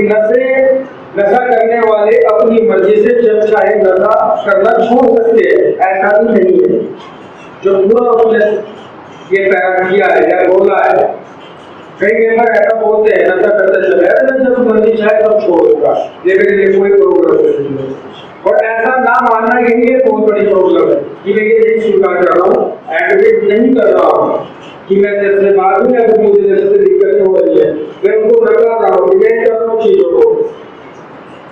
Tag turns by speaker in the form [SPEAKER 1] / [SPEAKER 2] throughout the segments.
[SPEAKER 1] कि नशा करने वाले अपनी मर्जी से जब चाहे नशा करना छोड़ सकते हैं, ऐसा भी नहीं है। जो पूरा उसने ये तैयार किया है या बोला है, कई मेंबर ऐसा बोलते हैं नशा करते चले जब मर्जी चाहे तब छोड़ दूंगा, लेकिन कोई प्रोग्राम नहीं है। और ऐसा ना मानना यही एक बहुत बड़ी प्रॉब्लम है कि मैं ये नहीं स्वीकार कर रहा हूँ, एडवोकेट नहीं कर रहा हूँ कि मैं जैसे बात में अगर मुझे जैसे दिक्कत हो रही है मैं उनको लगा रहा हूँ कि मैं कर रहा हूँ चीजों को,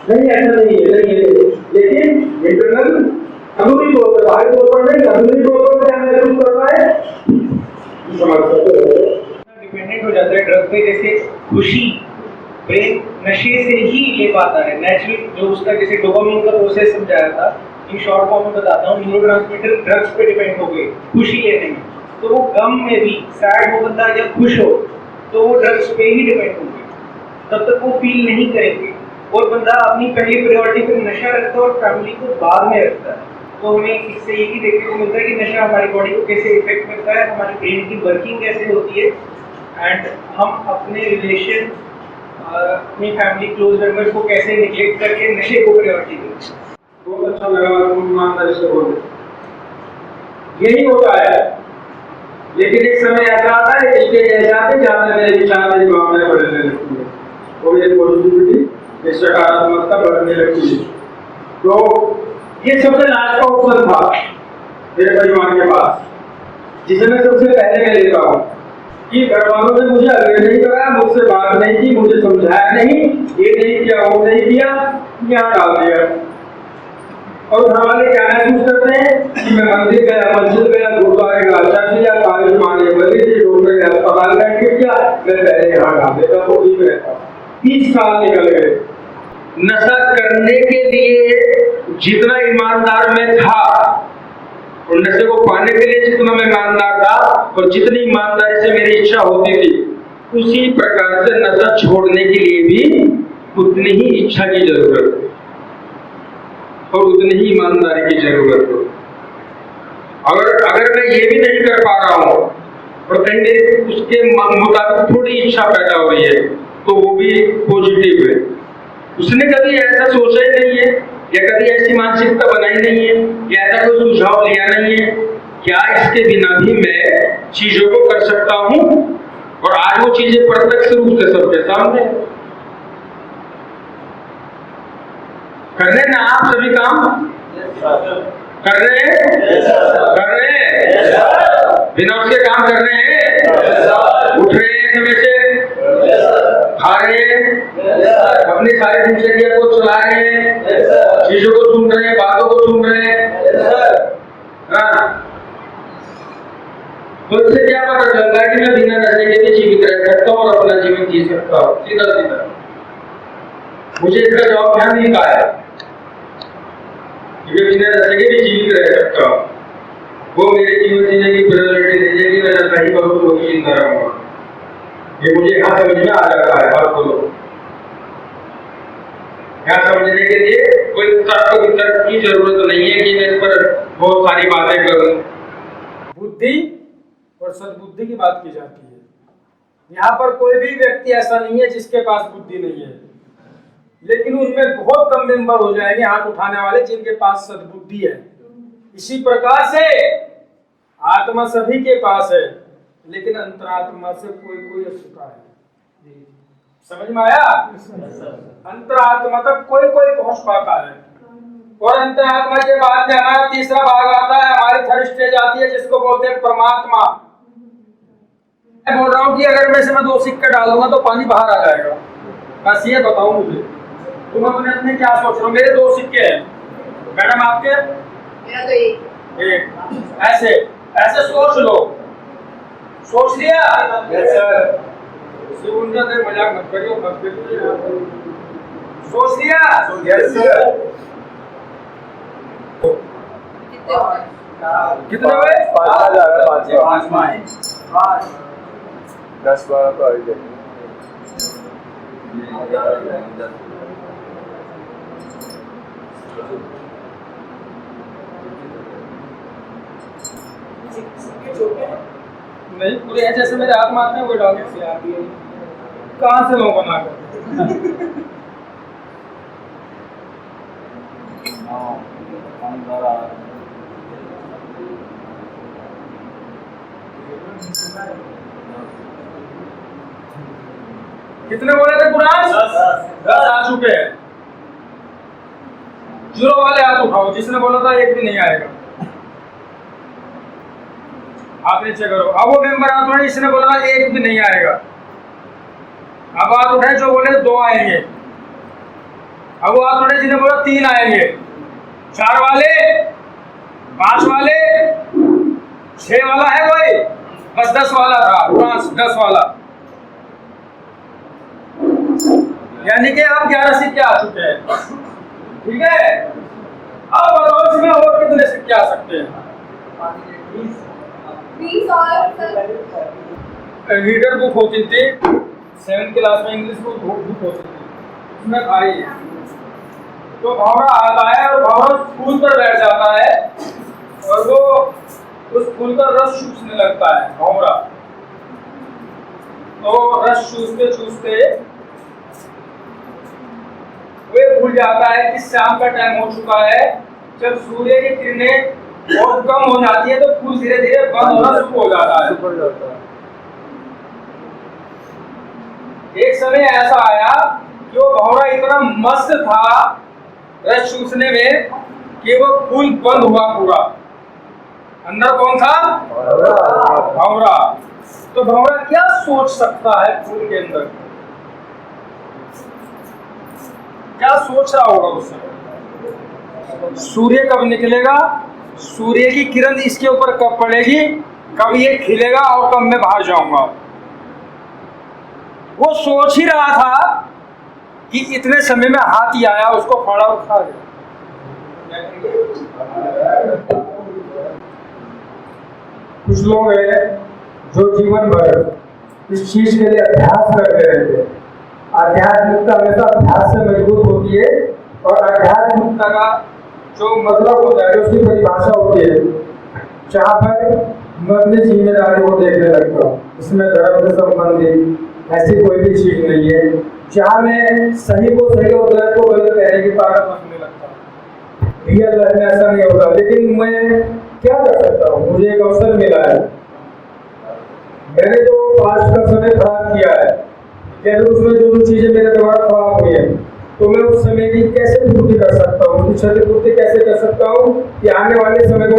[SPEAKER 1] नहीं ऐसा नहीं है। लेकिन इंटरनल अंदरूनी तौर पर, बाहरी तौर पर नहीं, अंदरूनी तौर पर क्या महसूस कर रहा है, समझ सकते हो।
[SPEAKER 2] डिपेंडेंट हो जाता है ड्रग पे, जैसे खुशी ब्रेन नशे से ही ले पाता है नेचुरल, जो उसका जैसे डोपामिन का प्रोसेस समझाया था, इन शॉर्ट फॉर्म में बताता हूँ, न्यूरोट्रांसमीटर ड्रग्स पे डिपेंड हो गए खुशी लेने में, तो वो गम में भी सैड हो बंदा या खुश हो तो वो ड्रग्स पे ही डिपेंड होंगे, तब तक वो फील नहीं करेंगे। और बंदा अपनी पहली प्रायोरिटी पे नशा रखता है और फैमिली को बाद में रखता है। तो हमें इससे यही देखने को मिलता है कि नशा हमारी बॉडी को कैसे इफेक्ट करता है, हमारी ब्रेन की वर्किंग कैसे होती है, एंड हम अपने रिलेशन अपनी फैमिली क्लोज मेंबर्स को कैसे निगलेक्ट करके नशे को प्रायोरिटी देते हैं।
[SPEAKER 1] बहुत अच्छा लगा ईमानदारी से बोले, यही होता है। लेकिन एक समय ऐसा आता है, स्टेज ऐसा आता है जहाँ मेरे विचार मेरी भावनाएं बढ़ने लगती है, वो मेरी पॉजिटिविटी ये सकारात्मकता बढ़ने लगती है। तो ये सबसे लास्ट का ऑप्शन था मेरे परिवार के पास, जिसे मैं सबसे पहले मैं लेता हूँ कि घर वालों ने मुझे अग्रह नहीं कराया, मुझसे बात नहीं की, मुझे समझाया नहीं, ये नहीं किया वो नहीं किया, यहाँ डाल दिया। और घर वाले क्या महसूस करते हैं कि मैं मंदिर गया, मस्जिद गया, गुरुद्वारे गया, चर्च गया, कॉलेज माने बनी थी, डॉक्टर गया, अस्पताल में एडमिट किया, मैं पहले यहाँ डाल देता तो ठीक रहता। 30 साल निकल गए। नशा करने के लिए जितना ईमानदार मैं था और नशे को पाने के लिए जितना मैं ईमानदार था और जितनी ईमानदारी से मेरी इच्छा होती थी, उसी प्रकार से नशा छोड़ने के लिए भी उतनी ही इच्छा की जरूरत है और उतनी ही ईमानदारी की जरूरत है। अगर मैं ये भी नहीं कर पा रहा हूँ और कहीं उसके मुताबिक थोड़ी इच्छा पैदा हो रही है तो वो भी पॉजिटिव है। उसने कभी ऐसा सोचा ही नहीं है या कभी ऐसी मानसिकता बनाई नहीं है या ऐसा कोई सुझाव लिया नहीं है, क्या इसके बिना भी मैं चीजों को कर सकता हूँ, और आज वो चीजें प्रत्यक्ष रूप से सबके सामने कर रहे ना। आप सभी काम कर रहे हैं बिना उसके काम कर रहे हैं, उठ रहे हैं समय से, खा रहे हैं, अपनी सारी दिनचर्या को चला रहे हैं, चीजों को सुन रहे हैं, बातों को सुन रहे हैं। तो इससे क्या पता चलता है कि मैं बिना नशे के भी जीवित रह सकता हूँ और अपना जीवन जी सकता हूँ। सीधा सीधा मुझे इसका जवाब ध्यान नहीं पाया कि मैं बिना नशे के भी जीवित रह सकता हूँ। वो मेरे जीवन जीने की प्रायोरिटी नहीं है कि मैं नशा ही करूँ तो ही जिंदा रहूंगा। ये मुझे यहाँ समझ में आ जाता है। बात बोलो, यहाँ समझने के लिए कोई तर्क वितर्क की जरूरत नहीं है कि मैं इस पर बहुत सारी बातें करूं।
[SPEAKER 3] बुद्धि और सद्बुद्धि की बात की जाती है। यहाँ पर कोई भी व्यक्ति ऐसा नहीं है जिसके पास बुद्धि नहीं है, लेकिन उनमें बहुत कम मेंबर हो जाएंगे हाथ उठाने वाले जिनके पास सद्बुद्धि है। इसी प्रकार से आत्मा सभी के पास है, लेकिन अंतरात्मा से कोई कोई अछूता है। समझ में आया? अंतरात्मा तक कोई कोई पहुंच पाता है, और अंतरात्मा के बाद में हमारा तीसरा भाग आता है, हमारी थर्ड स्टेज आती है जिसको बोलते हैं परमात्मा। मैं बोल रहा हूँ कि अगर मैं इसमें 2 सिक्के डाल दूंगा तो पानी बाहर आ जाएगा। बस ये बताओ मुझे, तुम अपने अपने क्या सोच रहे हो? मेरे 2 सिक्के हैं मैडम, आपके?
[SPEAKER 4] मेरा तो एक।
[SPEAKER 3] ऐसे ऐसे सोच लो। सोच लिया?
[SPEAKER 1] Yes sir.
[SPEAKER 3] मजाक मत करियो, मत करियो। सोच लिया?
[SPEAKER 1] Yes sir.
[SPEAKER 3] कितने हुए?
[SPEAKER 1] 10-12 तो आ ही जाएंगे।
[SPEAKER 3] नहीं, पूरे ऐसे मेरे हाथ में आते हैं वो डाल से आती है। कहाँ से लोग बना कर कितने बोले थे पुराण? 10 आ चुके हैं। जीरो वाले हाथ उठाओ, जिसने बोला था एक भी नहीं आएगा। आप नीचे करो। अब वो मेंबर हाथ उठाए, इसने बोला था एक भी नहीं आएगा। अब हाथ उठाए जो बोले 2 आएंगे। अब वो हाथ उठाए जिन्हें बोला 3 आएंगे। 4 वाले, 5 वाले, 6 वाला है भाई, बस 10 वाला था। 5 10 वाला, यानी कि आप 11 सिक्के आ चुके हैं। ठीक है, अब बताओ इसमें और कितने सिक्के आ सकते हैं?
[SPEAKER 4] 20 और सर
[SPEAKER 3] रीडर बुक होती थी 7th क्लास में, इंग्लिश बुक होती थी, उसमें खाई है। तो भंवरा आता है और भंवरा फूल पर बैठ जाता है और वो उस फूल का रस चूसने लगता है भंवरा। तो रस चूसते चूसते वे भूल जाता है कि शाम का टाइम हो चुका है। जब सूर्य की किरणें बहुत कम हो जाती है तो फूल धीरे धीरे बंद होना शुरू हो जाता है। एक समय ऐसा आया कि वो भंवरा इतना मस्त था रस चूसने में कि वो फूल बंद हुआ पूरा। अंदर कौन था? भंवरा। तो भंवरा क्या सोच सकता है फूल के अंदर? क्या सोच रहा होगा उस समय? सूर्य कब निकलेगा, सूर्य की किरण इसके ऊपर कब पड़ेगी, कब ये खिलेगा और कब मैं बाहर जाऊंगा। वो सोच ही रहा था कि इतने समय में हाथी आया, उसको फाड़ा और खा गया। कुछ लोग हैं जो जीवन भर इस चीज के लिए अभ्यास करते रहते हैं। आध्यात्मिकता हमेशा अभ्यास से मजबूत होती है और आध्यात्मिकता का जो मतलब होता है, उसकी परिभाषा होती है जहाँ पर मैं अपनी जिम्मेदारी को देखने लगता हूँ। इसमें धर्म से संबंधित ऐसी कोई भी चीज नहीं है जहाँ मैं सही को सही और गलत को गलत कहने की ताकत रखने लगता हूँ। रियल लाइफ में ऐसा नहीं होता, लेकिन मैं क्या कर सकता हूँ? मुझे एक अवसर मिला है, मैंने जो पास्ट का समय खराब किया है, जैसे उसमें जो चीजें मेरे द्वारा खराब हुई है, तो मैं उस समय की कैसे पूर्ति कर सकता हूँ, उसकी क्षतिपूर्ति कैसे कर सकता हूँ कि आने वाले समय को